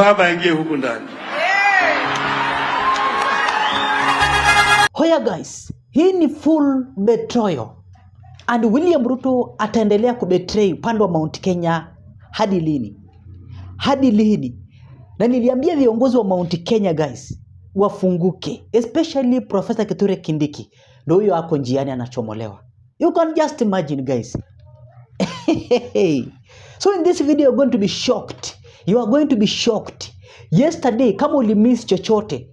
baba aingie huku ndani. Hoya guys, hii ni full betrayal. And William Ruto ataendelea kubetray upande wa Mount Kenya hadi lini? Hadi lini? Na niliambia viongozi wa Mount Kenya guys, wafunguke. Especially Professor Kithure Kindiki. Ndio huyo hapo njiani anachomolewa. You can just imagine guys. So in this video you're going to be shocked. You are going to be shocked. Yesterday kama ulimiss chochote,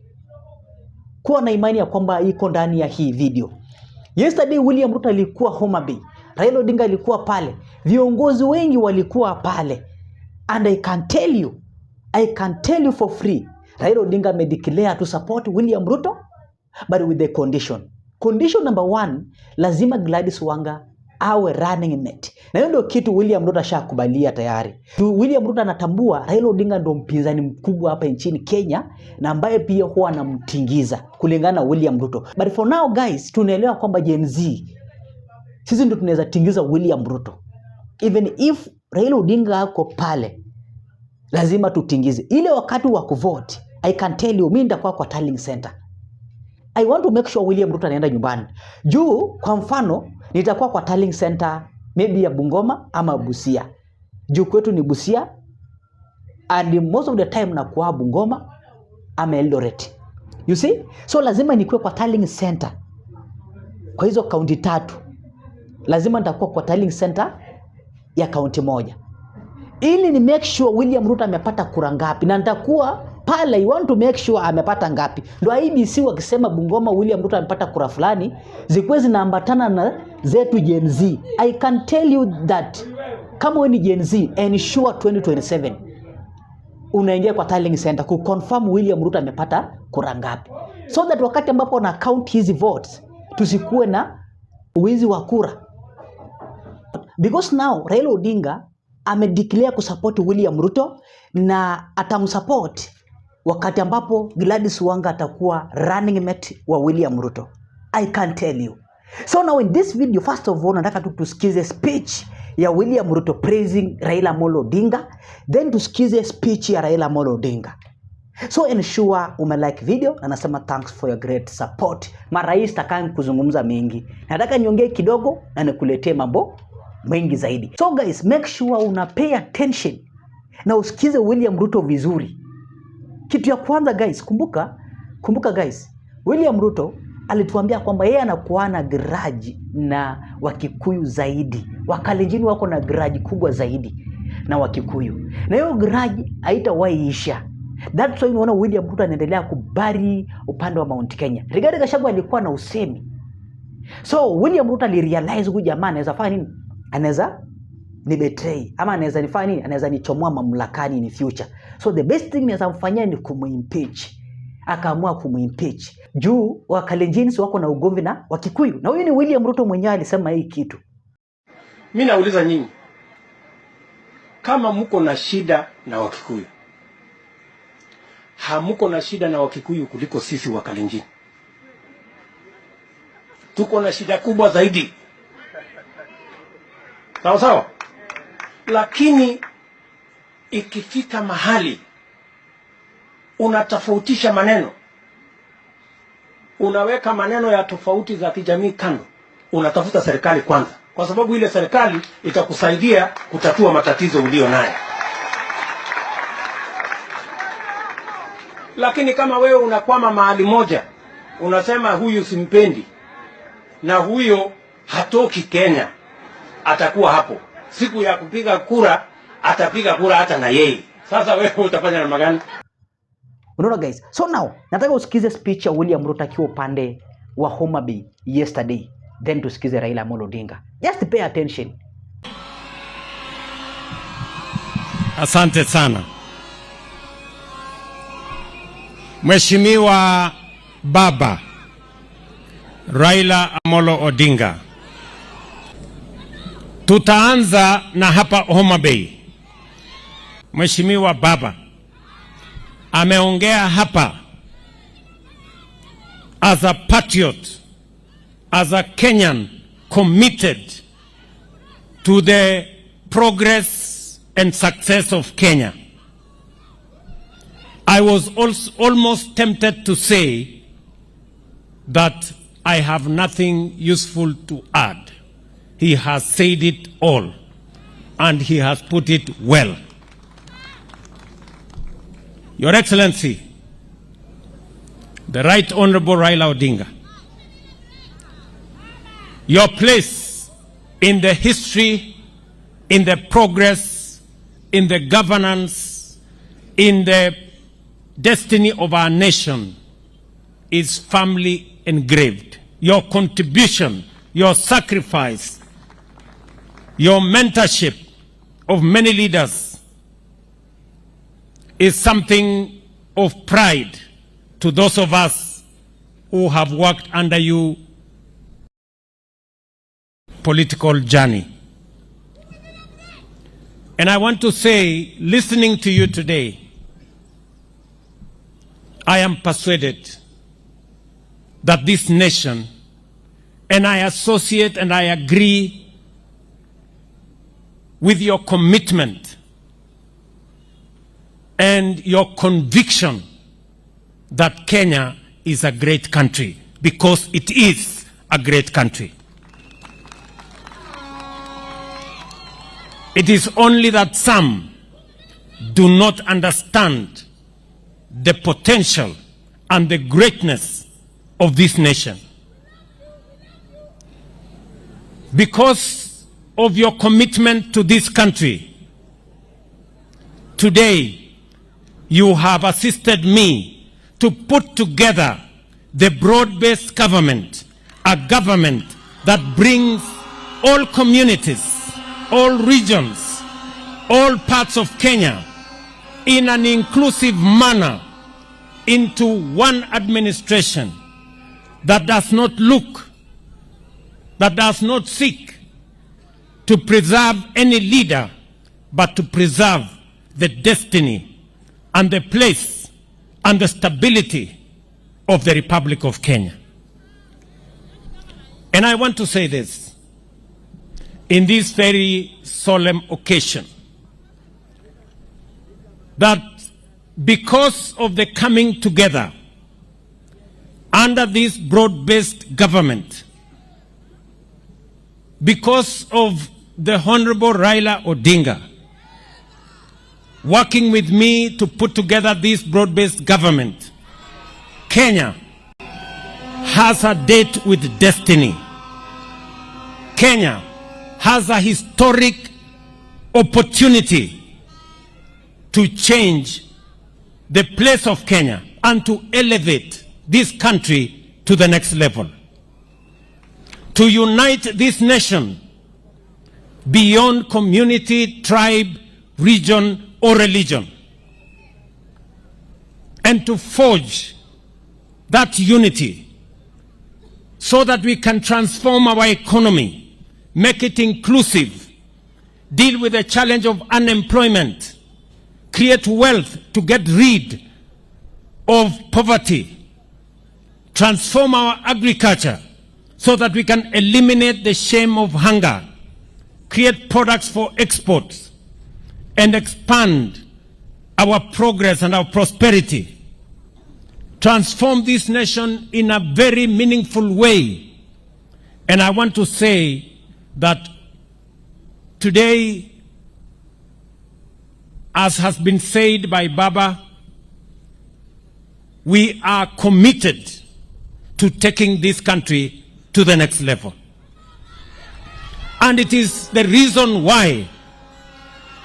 kuwa na imani ya kwamba iko ndani ya hii video. Yesterday William Ruto alikuwa Homa Bay. Raila Odinga alikuwa pale. Viongozi wengi walikuwa pale. And I can tell you for free, Raila Odinga declare to support William Ruto, but with the condition. Condition number 1, lazima Gladys Wanga awe running mate. Na hiyo ndio kitu William Ruto ashakubalia tayari. William Ruto anatambua Raila Odinga ndio mpinzani mkubwa hapa nchini Kenya na ambaye pia huwa anamtingiza kulingana na William Ruto. But for now guys, tunaelewa kwamba Gen Z sisi ndio tunaweza tingiza William Ruto. Even if Raila Odinga ako pale, lazima tutingize. Ile wakati wa kuvote, I can tell you, mimi nitakuwa kwa tallying center. I want to make sure William Ruto anaenda nyumbani. Juu kwa mfano nitakuwa kwa tallying center maybe ya Bungoma ama Busia. Juu kwetu ni Busia and most of the time nakuwa Bungoma ama Eldoret. You see? So lazima nikuwe kwa tallying center. Kwa hizo kaunti 3. Lazima nitakuwa kwa tallying center ya kaunti moja. Ili ni make sure William Ruto amepata kura ngapi na nitakuwa pale. I want to make sure amepata ngapi. Ndio IBC wakisema Bungoma William Ruto amepata kura fulani, zikuwe zinaambatana na zetu Gen Z. I can tell you that kama wewe ni Gen Z, ensure 2027 unaingia kwa tallying center ku confirm William Ruto amepata kura ngapi, so that wakati ambapo na count hizi votes tusikuwe na uwizi wa kura. Because now Raila Odinga amedeclare kusupport William Ruto na atamsupport wakati ambapo Gladys Wanga atakuwa running mate wa William Ruto. I can tell you. So now in this video, first of all, nataka tusikize speech ya William Ruto praising Raila Amolo Odinga, then tusikize speech ya Raila Amolo Odinga. So ensure umelike video na nasema thanks for your great support. Marais takani kuzungumza mengi. Nataka niongee kidogo na nikuletee mambo mengi zaidi. So guys, make sure una pay attention na usikize William Ruto vizuri. Kitu ya kwanza guys, kumbuka guys, William Ruto alituambia kwamba yeye anakuwa na grudge na Wakikuyu zaidi. Wakalenjini wako na grudge kubwa zaidi na Wakikuyu. Na hiyo grudge haitawahi isha. That's why unaona William Ruto anaendelea kubari upande wa Mount Kenya. Rigathi Gachagua alikuwa na usemi. So William Ruto alirealize huyu jamaa anaweza fanya nini? Anaweza ni betray ama anaweza nifanya nini? Anaweza nichomoa mamlakani in future. So the best thing naweza mfanyia ni kumuimpeach. Akaamua kumuimpeach. Juu Wakalenjini wako na ugomvi na Wakikuyu. Na huyu ni William Ruto mwenyewe alisema hii kitu. Mimi nauliza nyinyi, kama mko na shida na Wakikuyu, hamuko na shida na Wakikuyu kuliko sisi Wakalenjini. Tuko na shida kubwa zaidi. Sawa sawa? Lakini ikifika mahali unatofautisha maneno, unaweka maneno ya tofauti za kijamii kando, unatafuta serikali kwanza, kwa sababu ile serikali itakusaidia kutatua matatizo ulio nayo. Lakini kama wewe unakwama mahali moja, unasema huyu simpendi na huyo hatoki Kenya, atakuwa hapo. Siku ya kupiga kura atapiga kura hata na yeye. Sasa wewe utafanya namna gani? Unaona guys? So now nataka usikize speech ya William Ruto akiwa upande wa Homa Bay yesterday, then tusikize Raila Amolo Odinga. Just pay attention. Asante sana Mheshimiwa Baba Raila Amolo Odinga. Tutaanza na hapa Homa Bay. Mheshimiwa Baba ameongea hapa as a patriot, as a Kenyan committed to the progress and success of Kenya. I was also almost tempted to say that I have nothing useful to add. He has said it all, and he has put it well. Your Excellency, the Right Honorable Raila Odinga, your place in the history, in the progress, in the governance, in the destiny of our nation is firmly engraved. Your contribution, your sacrifice, your mentorship of many leaders is something of pride to those of us who have worked under you political journey. And I want to say, listening to you today, I am persuaded that this nation, and I associate and I agree with your commitment and your conviction that Kenya is a great country, because it is a great country. It is only that some do not understand the potential and the greatness of this nation. Because of your commitment to this country, today you have assisted me to put together the broad-based government, a government that brings all communities, all regions, all parts of Kenya in an inclusive manner into one administration that does not look, that does not seek to preserve any leader, but to preserve the destiny and the place and the stability of the Republic of Kenya. And I want to say this in this very solemn occasion, that because of the coming together under this broad-based government, because of the Honorable Raila Odinga working with me to put together this broad-based government, Kenya has a date with destiny. Kenya has a historic opportunity to change the place of Kenya and to elevate this country to the next level. To unite this nation beyond community, tribe, region, or religion. And to forge that unity so that we can transform our economy, make it inclusive, deal with the challenge of unemployment, create wealth to get rid of poverty, transform our agriculture so that we can eliminate the shame of hunger, create products for exports, and expand our progress and our prosperity. Transform this nation in a very meaningful way. And I want to say that today, as has been said by Baba, we are committed to taking this country to the next level. And it is the reason why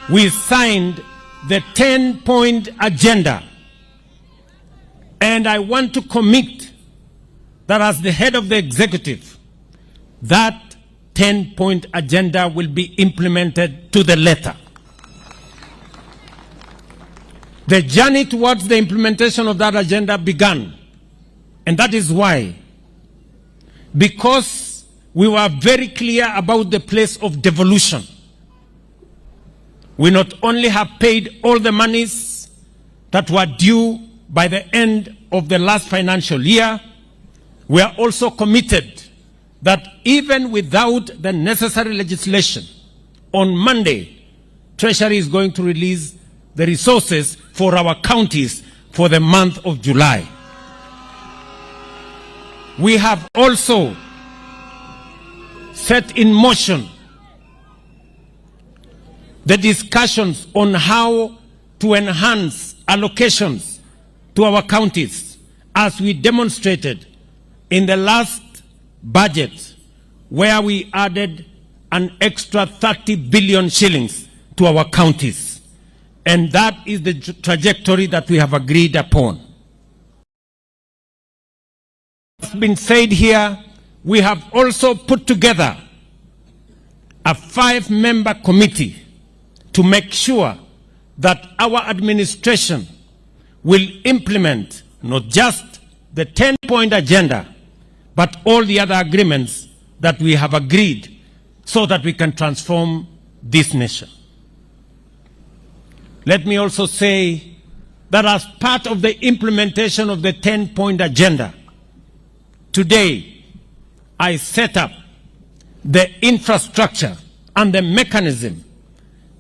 we signed the 10-point agenda. And I want to commit that as the head of the executive, that 10-point agenda will be implemented to the letter. The journey towards the implementation of that agenda began. And that is why, because we were very clear about the place of devolution, we not only have paid all the monies that were due by the end of the last financial year, we are also committed that even without the necessary legislation, on Monday, Treasury is going to release the resources for our counties for the month of July. We have also set in motion the discussions on how to enhance allocations to our counties, as we demonstrated in the last budget, where we added an extra 30 billion shillings to our counties. And that is the trajectory that we have agreed upon. As been said here, we have also put together a 5-member committee to make sure that our administration will implement not just the 10-point agenda, but all the other agreements that we have agreed, so that we can transform this nation. Let me also say that as part of the implementation of the 10-point agenda, today I set up the infrastructure and the mechanism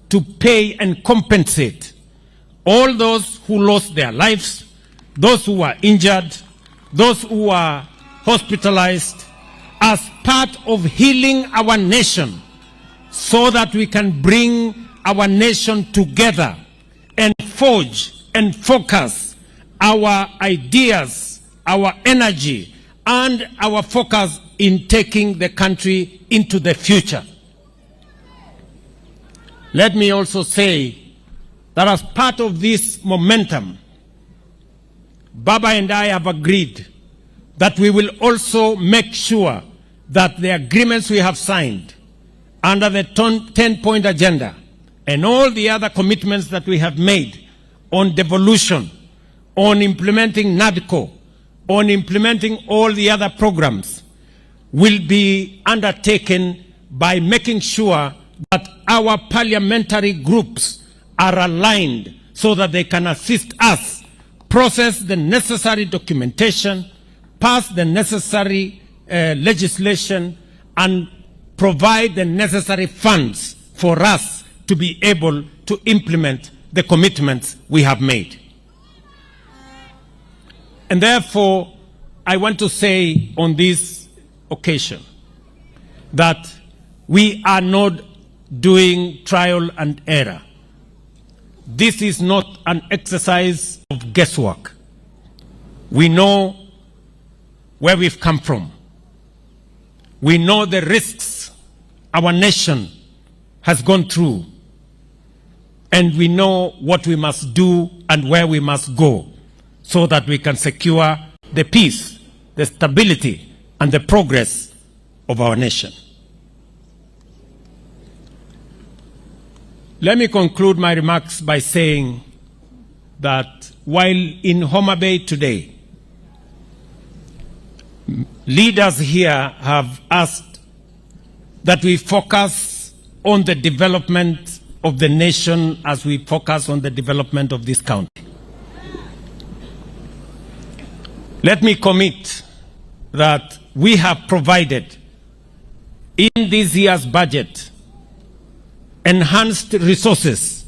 to pay and compensate all those who lost their lives, those who were injured, those who were hospitalized, as part of healing our nation, so that we can bring our nation together and forge and focus our ideas, our energy, and our focus in taking the country into the future. Let me also say that as part of this momentum, Baba and I have agreed that we will also make sure that the agreements we have signed under the 10-point agenda and all the other commitments that we have made on devolution, on implementing NADCO, on implementing all the other programs, will be undertaken by making sure that our parliamentary groups are aligned so that they can assist us process the necessary documentation, pass the necessary legislation, and provide the necessary funds for us to be able to implement the commitments we have made. And therefore, I want to say on this occasion that we are not doing trial and error. This is not an exercise of guesswork. We know where we've come from. We know the risks our nation has gone through. And we know what we must do and where we must go, so that we can secure the peace, the stability, and the progress of our nation. Let me conclude my remarks by saying that while in Homa Bay today, leaders here have asked that we focus on the development of the nation as we focus on the development of this county. Let me commit that we have provided in this year's budget enhanced resources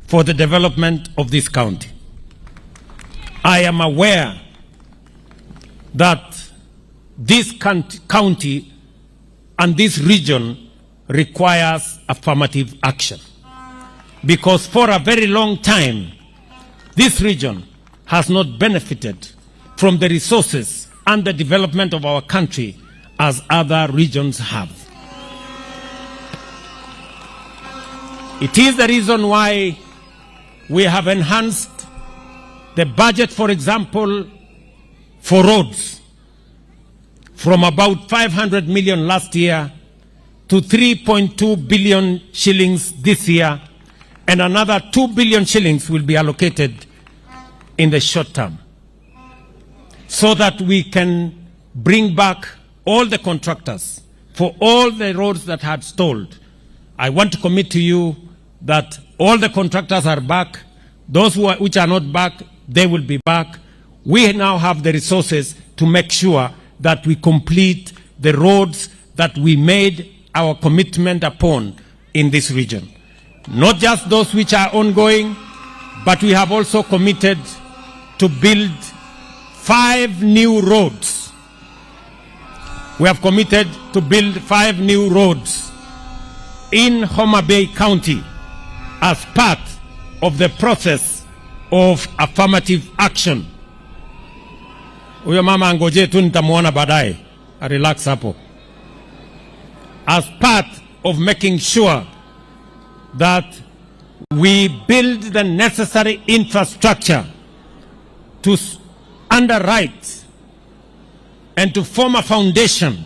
for the development of this county. I am aware that this county and this region requires affirmative action, because for a very long time, this region has not benefited from the resources and the development of our country as other regions have. It is the reason why we have enhanced the budget, for example, for roads, from about 500 million last year to 3.2 billion shillings this year, and another 2 billion shillings will be allocated in the short term, so that we can bring back all the contractors for all the roads that had stalled. I want to commit to you that all the contractors are back. Those which are not back, they will be back. We now have the resources to make sure that we complete the roads that we made our commitment upon in this region. Not just those which are ongoing, but we have also committed to build 5 new roads. We have committed to build 5 new roads in Homa Bay County as part of the process of affirmative action. Huyo mama angoje tu nitamuona baadaye. Relax hapo. As part of making sure that we build the necessary infrastructure to underwrite and to form a foundation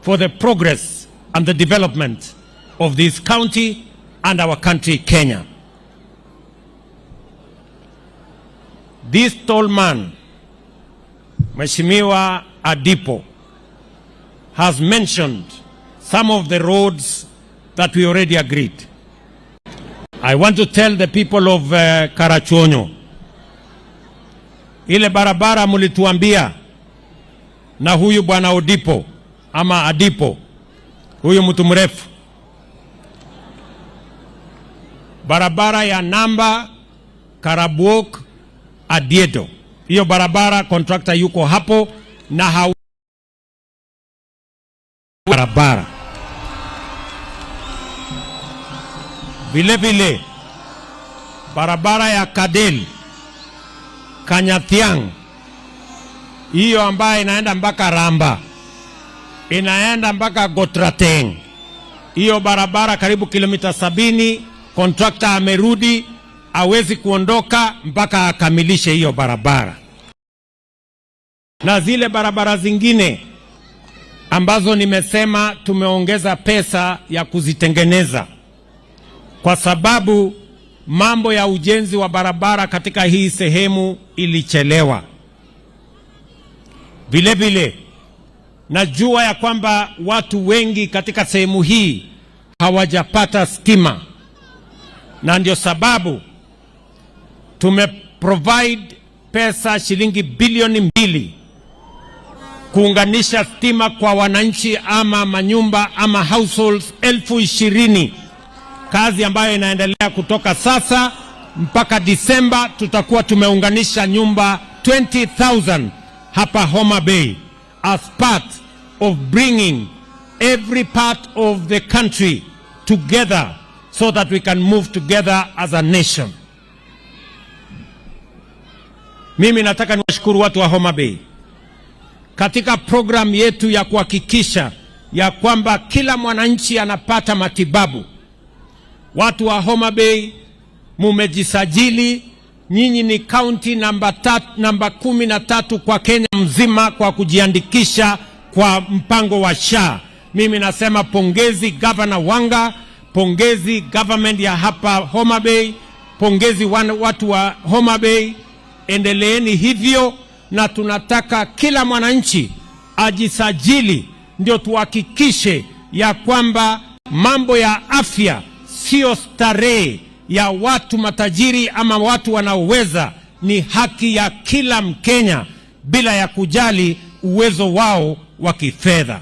for the progress and the development of this county and our country, Kenya. This tall man, Mheshimiwa Adipo, has mentioned some of the roads that we already agreed. I want to tell the people of Karachuonyo, ile barabara mulituambia na huyu bwana Odipo ama Adipo, huyu mtu mrefu, barabara ya Namba Karabuok Adiedo, hiyo barabara contractor yuko hapo na barabara vile vile barabara ya Kadel Kanyathiang, hiyo ambayo inaenda mpaka Ramba, inaenda mpaka Gotrateng, hiyo barabara karibu kilomita 70. Contractor amerudi, hawezi kuondoka mpaka akamilishe hiyo barabara. Na zile barabara zingine ambazo nimesema tumeongeza pesa ya kuzitengeneza, kwa sababu mambo ya ujenzi wa barabara katika hii sehemu ilichelewa. Vile vile najua ya kwamba watu wengi katika sehemu hii hawajapata stima, na ndio sababu tumeprovide pesa shilingi bilioni 2 kuunganisha stima kwa wananchi ama manyumba ama households 20,000. Kazi ambayo inaendelea kutoka sasa mpaka Disemba, tutakuwa tumeunganisha nyumba 20,000 hapa Homa Bay, as part of bringing every part of the country together so that we can move together as a nation. Mimi nataka niwashukuru watu wa Homa Bay katika program yetu ya kuhakikisha ya kwamba kila mwananchi anapata matibabu. Watu wa Homa Bay mumejisajili, nyinyi ni county namba 13 kwa Kenya mzima kwa kujiandikisha kwa mpango wa SHA. Mimi nasema pongezi Governor Wanga, pongezi government ya hapa Homa Bay, pongezi watu wa Homa Bay, endeleeni hivyo, na tunataka kila mwananchi ajisajili ndio tuhakikishe ya kwamba mambo ya afya sio starehe ya watu matajiri ama watu wanaoweza, ni haki ya kila Mkenya bila ya kujali uwezo wao wa kifedha.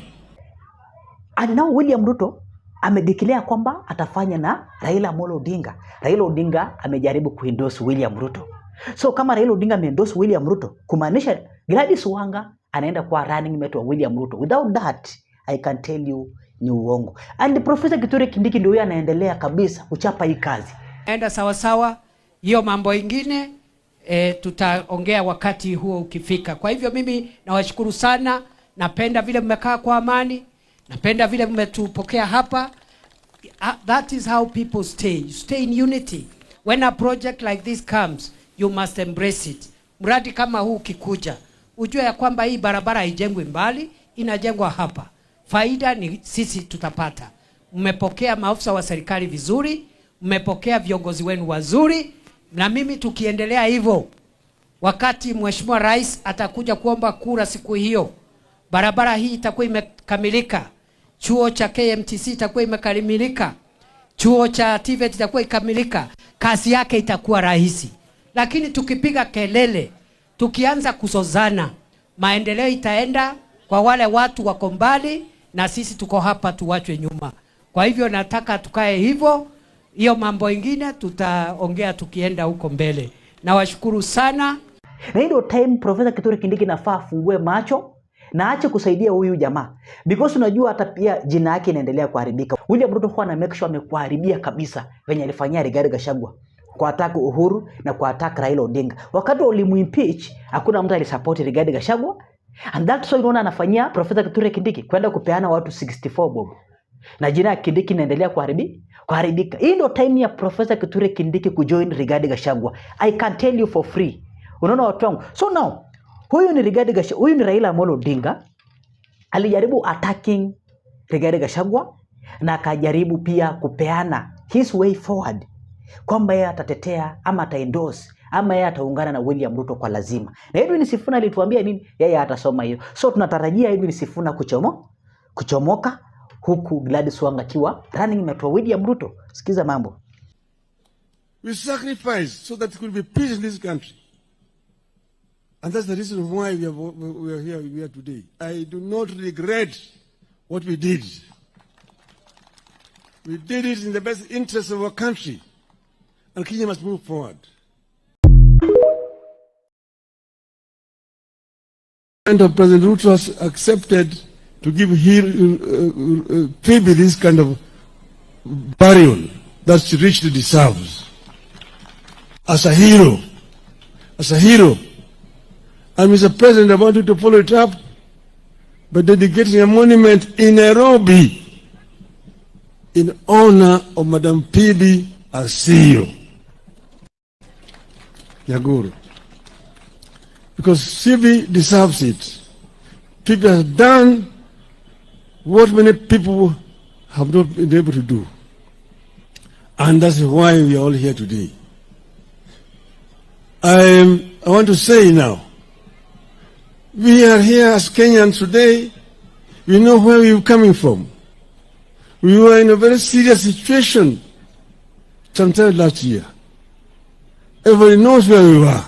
And now William Ruto amedeclare kwamba atafanya na Raila Amolo Odinga. Raila Odinga amejaribu kuendorse William Ruto. So kama Raila Odinga ameendorse William Ruto, kumaanisha Gladys Wanga anaenda kwa running mate wa William Ruto. Without that, I can tell you ni uongo. And Professor Kindiki ndio anaendelea kabisa kuchapa hii kazi. Enda sawa sawa, hiyo mambo ingine tutaongea wakati huo ukifika. Kwa hivyo mimi nawashukuru sana, napenda vile mmekaa kwa amani, napenda vile mmetupokea hapa. That is how people stay. You stay in unity. When a project like this comes, you must embrace it. Mradi kama huu kikuja, ujue ya kwamba hii barabara haijengwi mbali, inajengwa hapa. Faida ni sisi tutapata. Mmepokea maafisa wa serikali vizuri, mmepokea viongozi wenu wazuri, na mimi tukiendelea hivyo, wakati Mheshimiwa Rais atakuja kuomba kura siku hiyo, barabara hii itakuwa imekamilika, chuo cha KMTC itakuwa imekamilika, chuo cha TVET itakuwa ikamilika, kazi yake itakuwa rahisi. Lakini tukipiga kelele, tukianza kusozana, maendeleo itaenda kwa wale watu wako mbali, na sisi tuko hapa tuwachwe nyuma. Kwa hivyo nataka tukae hivyo, hiyo mambo ingine tutaongea tukienda huko mbele. Nawashukuru sana. Na hii ndio time Profesa Kithure Kindiki nafaa afungue macho na aache kusaidia huyu jamaa, because unajua hata pia jina yake inaendelea kuharibika. William Ruto huwa na make sure amekuharibia kabisa venye alifanyia Rigathi Gachagua kwa attack Uhuru na kwa attack Raila Odinga. Wakati walimuimpeach hakuna mtu alisupport Rigathi Gachagua, and that's why unaona anafanyia Profesa Kithure Kindiki kwenda kupeana watu 64 bob, na jina ya Kindiki inaendelea kuharibika. Hii ndio time ya Profesa Kithure Kindiki kujoin Rigathi Gachagua. I can tell you for free. Unaona watu wangu. So now huyu ni Rigathi Gachagua, huyu ni Raila Amolo Odinga alijaribu attacking Rigathi Gachagua na akajaribu pia kupeana his way forward kwamba yeye atatetea ama ataendorse ama yeye ataungana na William Ruto kwa lazima. Na Edwin Sifuna alituambia nini? Yeye atasoma hiyo. So tunatarajia Edwin Sifuna kuchomoka huku Gladys Wanga akiwa running mate wa William Ruto. Sikiza mambo. We sacrificed so that there could be peace in this country. And that's the reason why we are here today. I do not regret what we did. We did it in the best interest of our country. And Kenya must move forward. And President Ruto has accepted to give Phoebe this kind of burial that she richly deserves. As a hero. As a hero. And Mr. President, I want you to follow it up by dedicating a monument in Nairobi in honor of Madam Phoebe as CEO. Nyaguru. Because Phoebe deserves it. Phoebe has done what many people have not been able to do. And that's why we are all here today. I want to say now, we are here as Kenyans today. We know where we are coming from. We were in a very serious situation sometime last year. Everybody knows where we were.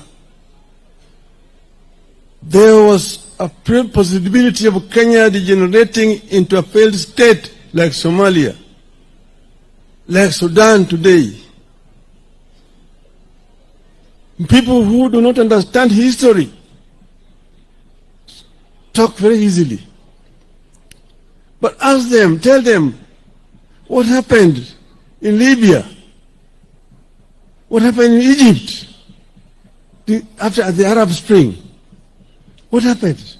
There was a possibility of Kenya degenerating into a failed state like Somalia, like Sudan today. People who do not understand history talk very easily. But ask them, tell them, what happened in Libya? What happened in Egypt after the Arab Spring? What happened?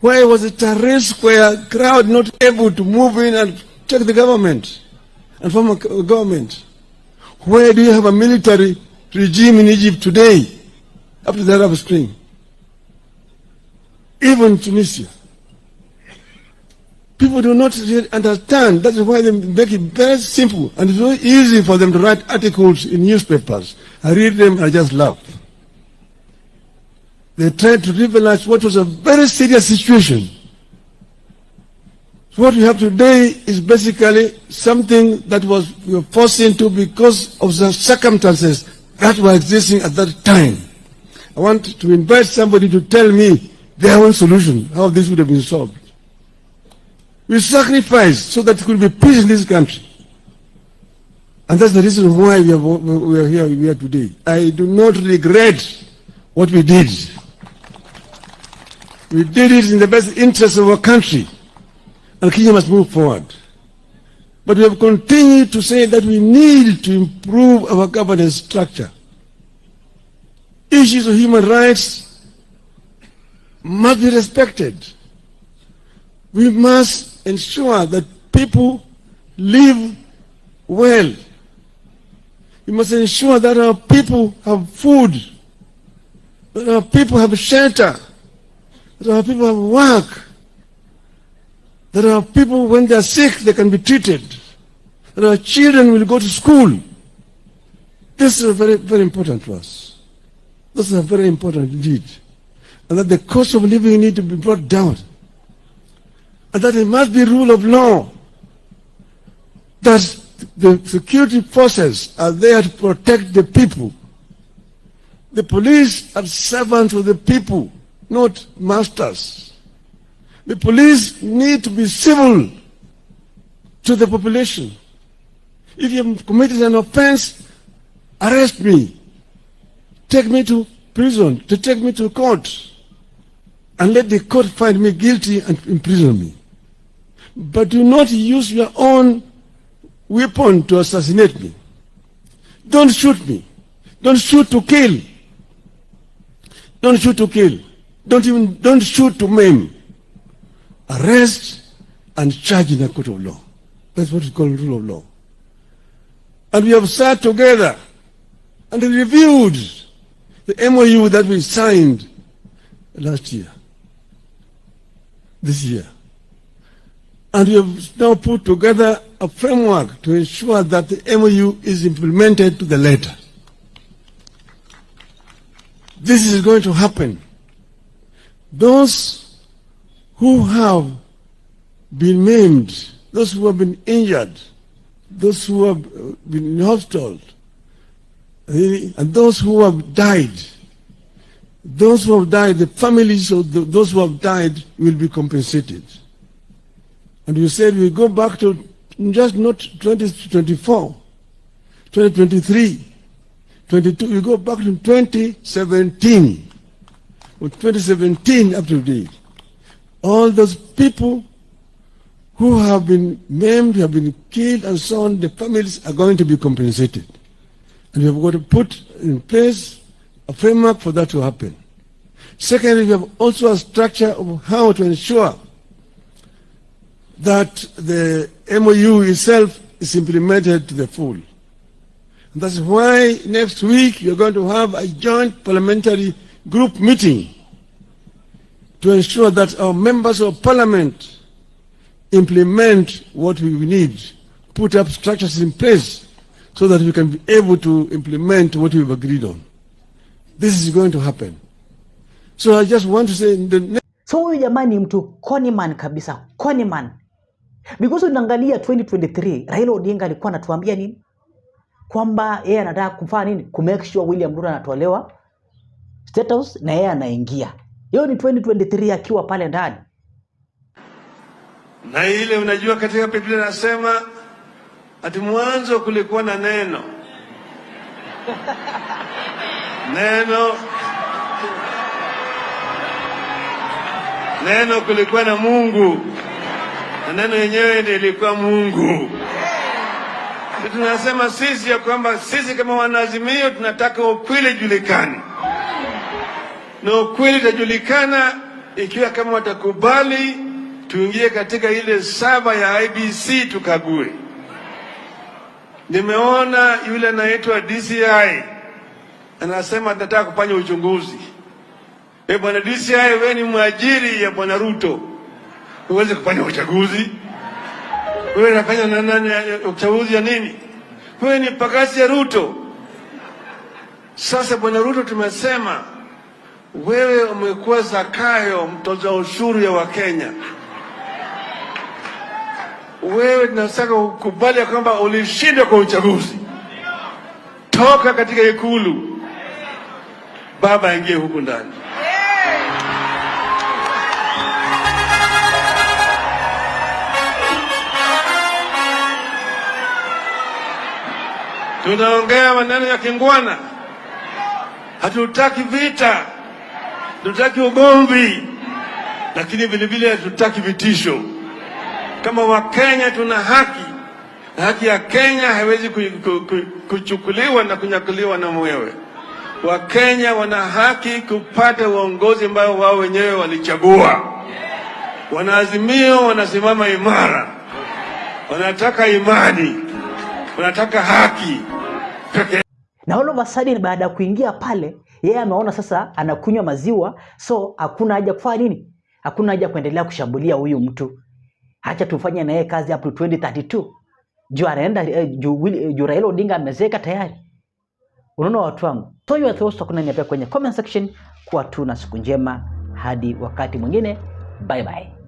Why was it a risk where a crowd not able to move in and check the government and form a government? Where do you have a military regime in Egypt today after the Arab Spring? Even Tunisia. People do not really understand. That is why they make it very simple. And it's very easy for them to write articles in newspapers. I read them and I just laugh. They tried to trivialize what was a very serious situation. So what we have today is basically something that we were forced into because of the circumstances that were existing at that time. I want to invite somebody to tell me their own solution, how this would have been solved. We sacrificed so that there could be peace in this country. And that's the reason why we are here today. I do not regret what we did. We did it in the best interest of our country. And Kenya must move forward. But we have continued to say that we need to improve our governance structure. Issues of human rights must be respected. We must ensure that people live well. We must ensure that our people have food, that our people have shelter, that our people have work, that our people, when they are sick, they can be treated, that our children will go to school. This is very, very important to us. This is very important indeed. And that the cost of living need to be brought down. And that it must be rule of law. That the security forces are there to protect the people. The police are servants of the people, not masters. The police need to be civil to the population. If you have committed an offense, arrest me. Take me to prison to take me to court and let the court find me guilty and imprison me. But do not use your own weapon to assassinate me. Don't shoot me. Don't shoot to kill. Don't shoot to kill. Don't shoot to maim. Arrest and charge in a court of law. That's what is called rule of law. And we have sat together and reviewed the MOU that we signed last year, this year. And we have now put together a framework to ensure that the MOU is implemented to the letter. This is going to happen. Those who have been maimed, those who have been injured, those who have been in hospital, and those who have died, the families of those who have died will be compensated. And you said we go back to just not 2024, 2023, 22, we go back to 2017. From 2017 up to date, all those people who have been maimed, have been killed, and so on, the families are going to be compensated. And we have got to put in place a framework for that to happen. Secondly, we have also a structure of how to ensure that the MOU itself is implemented to the full. And that's why next week we are going to have a joint parliamentary group meeting to ensure that our members of parliament implement what we need, put up structures in place so that we can be able to implement what we've agreed on. This is going to happen. So I just want to say in the next... So huyu jamani mtu Koniman kabisa, Koniman. Because unaangalia 2023, Raila Odinga alikuwa anatuambia nini? Kwamba yeye anataka kufanya nini? Kumake sure William Ruto anatolewa State House na yeye anaingia. Hiyo ni 2023 akiwa pale ndani. Na ile unajua katika Biblia nasema ati mwanzo kulikuwa na neno. Neno kulikuwa na Mungu. Na neno yenyewe ndiye ilikuwa Mungu. Tunasema sisi ya kwamba sisi kama wanaazimio tunataka ukweli julikane. Na ukweli utajulikana ikiwa kama watakubali tuingie katika ile saba ya IBC tukague. Nimeona yule anaitwa DCI anasema tunataka kufanya uchunguzi. Bwana DCI, wewe ni mwajiri ya Bwana Ruto. Uweze kufanya uchaguzi? Wewe unafanya nani uchaguzi ya nini? Wewe ni pagasi ya Ruto. Sasa Bwana Ruto tumesema wewe umekuwa Zakayo mtoza ushuru ya Wakenya. Wewe tunataka ukubali kwamba ulishindwa kwa uchaguzi. Toka katika ikulu. Baba aingie huku ndani. Tunaongea maneno ya kingwana. Hatutaki vita. Hatutaki ugomvi. Lakini vile vile hatutaki vitisho. Kama Wakenya tuna haki. Na haki ya Kenya haiwezi kuchukuliwa na kunyakuliwa na mwewe. Wakenya wana haki kupata uongozi ambao wao wenyewe walichagua. Wanaazimio wanasimama imara. Wanataka imani. Wanataka haki. Na all of a sudden baada ya kuingia pale, yeye ameona sasa anakunywa maziwa, so hakuna haja kufanya nini? Hakuna haja kuendelea kushambulia huyu mtu. Acha tufanye na yeye kazi up to 2032. Juu anaenda juu Raila Odinga amezeka tayari. Unaona watu wangu. So your thoughts kuna niambia kwenye comment section. Kwa tu na siku njema hadi wakati mwingine. Bye bye.